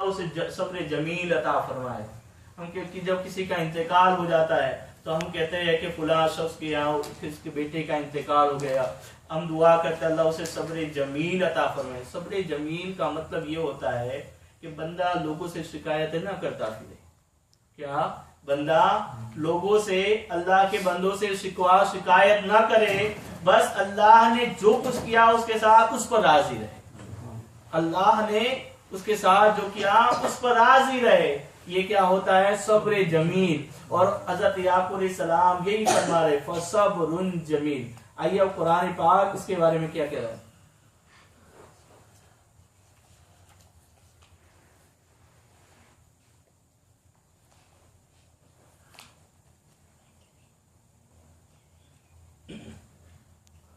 उसे सब्र जमील अता फरमाए। हम कि जब किसी का इंतकाल हो जाता है तो हम कहते हैं कि फुला शख्स के यहाँ किसके बेटे का इंतकाल हो गया, हम दुआ करते हैं अल्लाह उसे सब्र जमील अता फरमाए। सब्र जमील का मतलब ये होता है कि बंदा लोगों से शिकायत ना करता फिरे। क्या बंदा लोगों से, अल्लाह के बंदों से शिकवा शिकायत ना करे, बस अल्लाह ने जो कुछ किया उसके साथ उस पर राजी रहे। अल्लाह ने उसके साथ जो किया उस पर राजी रहे, ये क्या होता है? सब्र जमील। और हजरत याकूब अलैहिस्सलाम यही फरमा रहे फसब्रुन जमील। आइए अब कुरान पाक इसके बारे में क्या कह रहा है।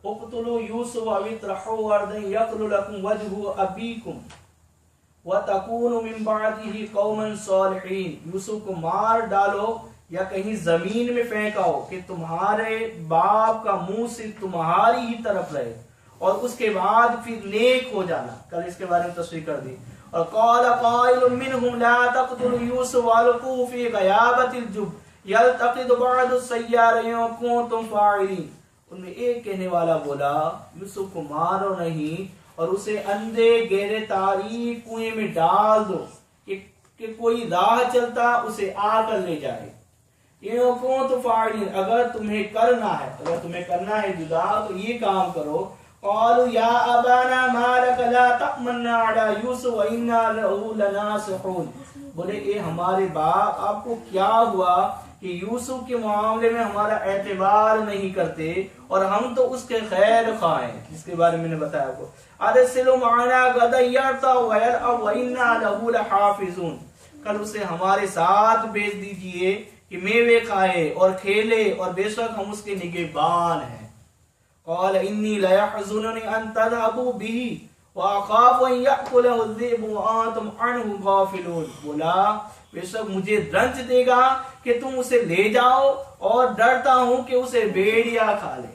उक़्तुलू यूसुफ अव इत्रहू अर्दन यख्लु लकुम वजहु अबीकुम व तकूनु मिन बादिही कौमन सालिहीन। यूसुफ को मार डालो या कहीं जमीन में फेंकाओ कि तुम्हारे बाप का मुंह सिर्फ तुम्हारी ही तरफ रहे और उसके बाद फिर नेक हो जाना। कल इसके बारे में तस्वीर कर दी। और क़ाल क़ाइलुम मिनहुम ला तक़्तुलू यूसुफ वअल्क़ूहु फ़ी ग़याबतिल जुब यल्तक़ित बअदु सय्यारा इन कुंतुम फ़ाइलीन। उनमें एक कहने वाला बोला यूसुफ को मारो नहीं और उसे अंधे गहरे तारीक कुएं में डाल दो कि कोई राह चलता उसे आकर ले जाए। तो फाइलिन, अगर तुम्हें करना है जुदा तो ये काम करो। क़ालू या अबाना मा लक ला तअमन्ना अला यूसुफ व इन्ना लहू लनासिहून। बोले ए हमारे बाप, आपको क्या हुआ कि यूसुफ के मामले में हमारा एतबार नहीं करते और हम तो उसके खैर खां हैं, जिसके बारे में मैंने बताया आपको। अरसिलु माना गदन यरता व यलअब व इन्ना लहू लहाफिजून। कल उसे हमारे साथ भेज दीजिए कि मेवे खाए और खेले और बेशक हम उसके निगहबान हैं। क़ाल इन्नी लयहज़ुनुनी अन तज़हबू बिही व अख़ाफ़ु अन यअकुलहु ज़ि'बु व अंतुम अन्हु गाफ़िलून। बोला बेशक मुझे रंज देगा कि तुम उसे ले जाओ और डरता हूं कि उसे भेड़िया खा ले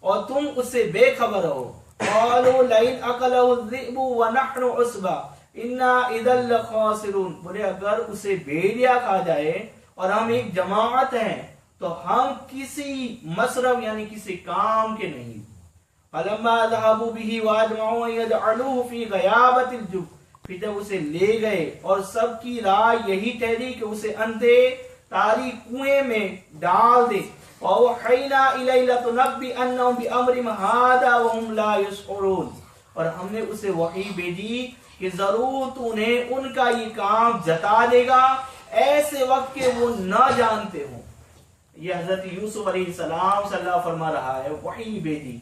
और तुम उससे बेखबर हो। क़ालू लइन अकलहु ज़ि'बु व नहनु उसबा इन्ना इज़न लख़ासिरून। बोले अगर उसे भेड़िया खा जाए और हम एक जमात हैं तो हम किसी मसरफ यानी किसी काम के नहीं। फलम्मा ज़हबू बिही व अजमऊ अन यजअलूहु फ़ी ग़याबतिल जुब। फिर जब उसे ले गए और सबकी राय यही ठहरी कि उसे अंधे तारीक कुएं में डाल दे। वअवहयना इलैहि लतुनब्बिअन्नहुम बिअम्रिहिम हाज़ा व हुम ला यशऊरून। और हमने उसे वही भेजी कि जरूर तू उन्हें उनका ये काम जता देगा ऐसे वक्त के वो न जानते हो। ये हजरत यूसुफ अलैहिस्सलाम से अल्लाह फरमा रहा है, वही भेजी,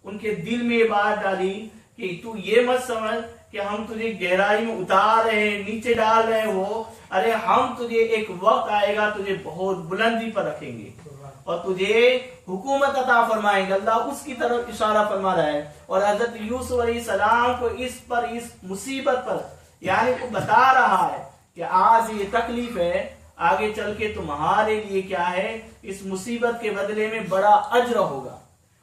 उनके दिल में ये बात डाली कि तू ये मत समझ कि हम तुझे गहराई में उतार रहे हैं, नीचे डाल रहे हो। अरे हम तुझे एक वक्त आएगा, तुझे बहुत बुलंदी पर रखेंगे और तुझे हुकूमत अता फरमाएंगे। अल्लाह उसकी तरफ इशारा फरमा रहा है और हजरत यूसुफ अलैहिस्सलाम को इस मुसीबत पर यानी को बता रहा है कि आज ये तकलीफ है, आगे चल के तुम्हारे लिए क्या है, इस मुसीबत के बदले में बड़ा अज्र होगा।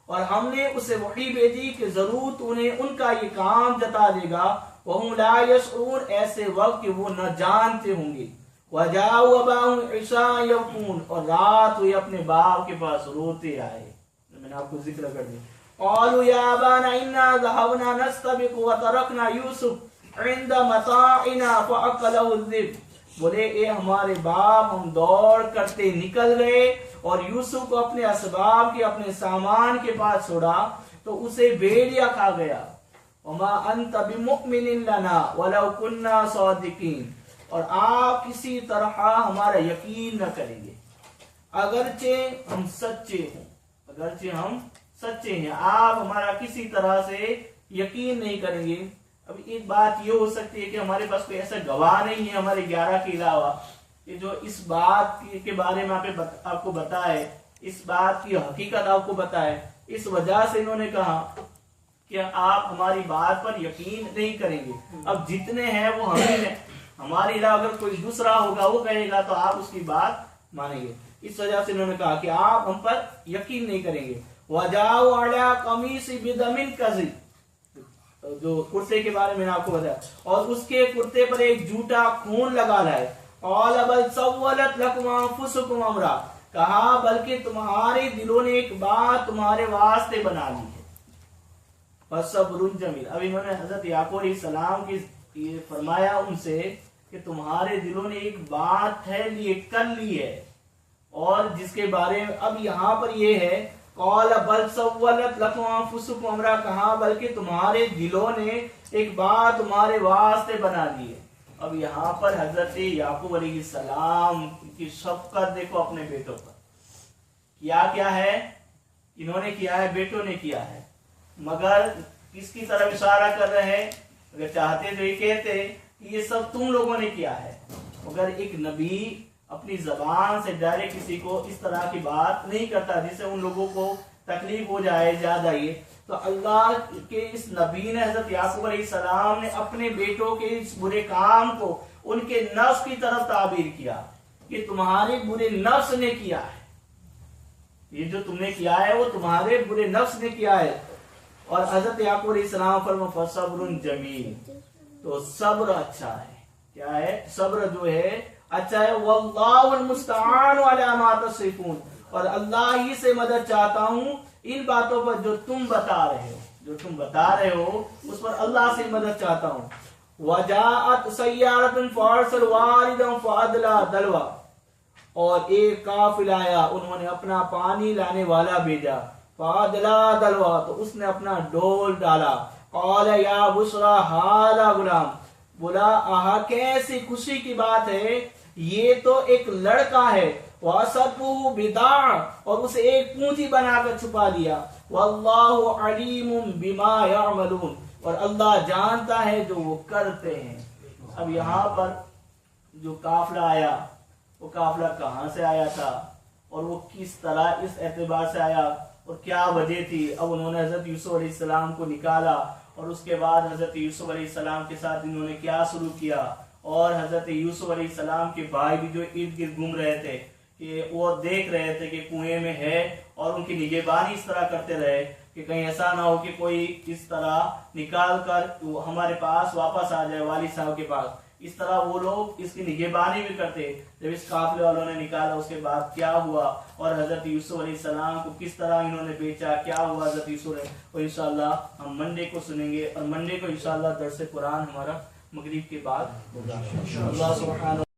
और हमने उसे वही भेजी कि जरूर उन्हें उनका ये काम जता देगा। वहुम ला यशऊरून, ऐसे वक्त कि वो न जानते होंगे। वजाउ अबाहुम इशा यबकून, और रात हुई अपने बाप के पास रोते आए। मैंने आपको जिक्र कर दिया। क़ालू या अबाना इन्ना ज़हबना नस्तबिक़ु व तरकना यूसुफ इंद मताइना फ़अकलहु ज़िब। बोले ए हमारे बाप, हम दौड़ करते निकल गए और यूसुफ को अपने असबाब के अपने सामान के पास छोड़ा तो उसे भेड़िया खा गया। वमा अंत बिमुमिनिन लना वलौ कुन्ना सादिकीन। और आप किसी तरह हमारा यकीन न करेंगे अगरचे हम सच्चे हैं, आप हमारा किसी तरह से यकीन नहीं करेंगे। अब एक बात ये हो सकती है कि हमारे पास कोई ऐसा गवाह नहीं है हमारे 11 के अलावा कि जो इस बात के बारे में आपको बताए, इस बात की हकीकत आपको बताए। इस वजह से इन्होंने कहा कि आप हमारी बात पर यकीन नहीं करेंगे। अब जितने हैं वो हम ही हैं, हमारे अलावा अगर कोई दूसरा होगा वो कहेगा तो आप उसकी बात मानेंगे। इस वजह से इन्होंने कहा कि आप हम पर यकीन नहीं करेंगे। वजाउ अला कमीसी बिदमिन कज़िब। جو کرتے کے بارے میں نے آپ کو بتایا، اور اس کے کرتے پر ایک جھوٹا خون لگا رہا ہے. قال بل سولت لكم انفسكم امرا، کہا بلکہ تمہارے دلوں نے ایک بات تمہارے واسطے بنا لی ہے. فصبر جمیل. اب انہوں نے حضرت یعقوب علیہ السلام کی یہ فرمایا ان سے کہ تمہارے دلوں نے ایک بات ہے کر لی ہے، اور جس کے بارے میں اب یہاں پر یہ ہے قال بل سولت لكم انفسكم امرا، کہا بلکہ تمہارے دلوں نے ایک بات تمہارے واسطے بنا لی ہے. اب یہاں پر حضرت یعقوب علیہ السلام کی شفقت دیکھو اپنے بیٹوں پر. کیا ہے انہوں نے کیا ہے، بیٹوں نے کیا ہے، مگر کس کی طرف اشارہ کر رہے ہیں؟ اگر چاہتے تو یہ کہتے کہ یہ سب تم لوگوں نے کیا ہے، مگر ایک نبی اپنی زبان سے ڈائریکٹ کسی کو اس طرح کی بات نہیں کرتا جس سے ان لوگوں کو تکلیف ہو جائے زیادہ. یہ تو اللہ کے اس نبی نے حضرت یعقوب علیہ السلام نے اپنے بیٹوں کے اس برے کام کو ان کے نفس کی طرف تعبیر کیا کہ تمہارے برے نفس نے کیا ہے، یہ جو تم نے کیا ہے وہ تمہارے برے نفس نے کیا ہے. اور حضرت یعقوب علیہ السلام فرمایا فصبر جمیل، تو صبر اچھا ہے. کیا ہے؟ صبر جو ہے اچھا ہے. واللہ المستعان علی ما تصفون، اور اللہ ہی سے مدد چاہتا ہوں ان باتوں پر جو تم بتا رہے ہو اس پر اللہ سے مدد چاہتا ہوں. وجاءت سیارۃ فارسل واردم فادلا دلوا، اور ایک قافلہ آیا انہوں نے اپنا پانی لانے والا بھیجا. فادلا دلوا، تو اس نے اپنا ڈول ڈالا. قال یا بشرا ھذا غلام، بولا آہا کیسی خوشی کی بات ہے، یہ تو ایک لڑکا ہے. وَأَصَبُّهُ بِضَاعَةٌ، اور اسے ایک پونجی بنا کر چھپا لیا. وَاللَّهُ عَلِيمٌ بِمَا يَعْمَلُونَ، اور اللہ جانتا ہے جو وہ کرتے ہیں. اب یہاں پر جو قافلہ آیا وہ قافلہ کہاں سے آیا تھا اور وہ کس طرح اس اعتبار سے آیا اور کیا وجہ تھی. اب انہوں نے حضرت یوسف علیہ السلام کو نکالا اور اس کے بعد حضرت یوسف علیہ السلام کے ساتھ انہوں نے کیا سلوک کیا، اور حضرت یوسف علیہ السلام کے بھائی بھی جو ارد گرد گھوم رہے تھے کہ وہ دیکھ رہے تھے کہ کنویں میں ہے، اور ان کی نگہبانی اس طرح کرتے رہے کہ کہیں ایسا نہ ہو کہ کوئی اس طرح نکال کر ہمارے پاس واپس آ جائے والد صاحب کے پاس. اس طرح وہ لوگ اس کی نگہبانی بھی کرتے. جب اس قافلے والوں نے نکالا اس کے بعد کیا ہوا اور حضرت یوسف علیہ السلام کو کس طرح انہوں نے بیچا، کیا ہوا حضرت یوسف نے، وہ انشاءاللہ ہم منڈے کو سنیں گے. اور منڈے کو انشاءاللہ درس قرآن ہمارا مغرب کے بعد ہوگا. اللہ سبحانہ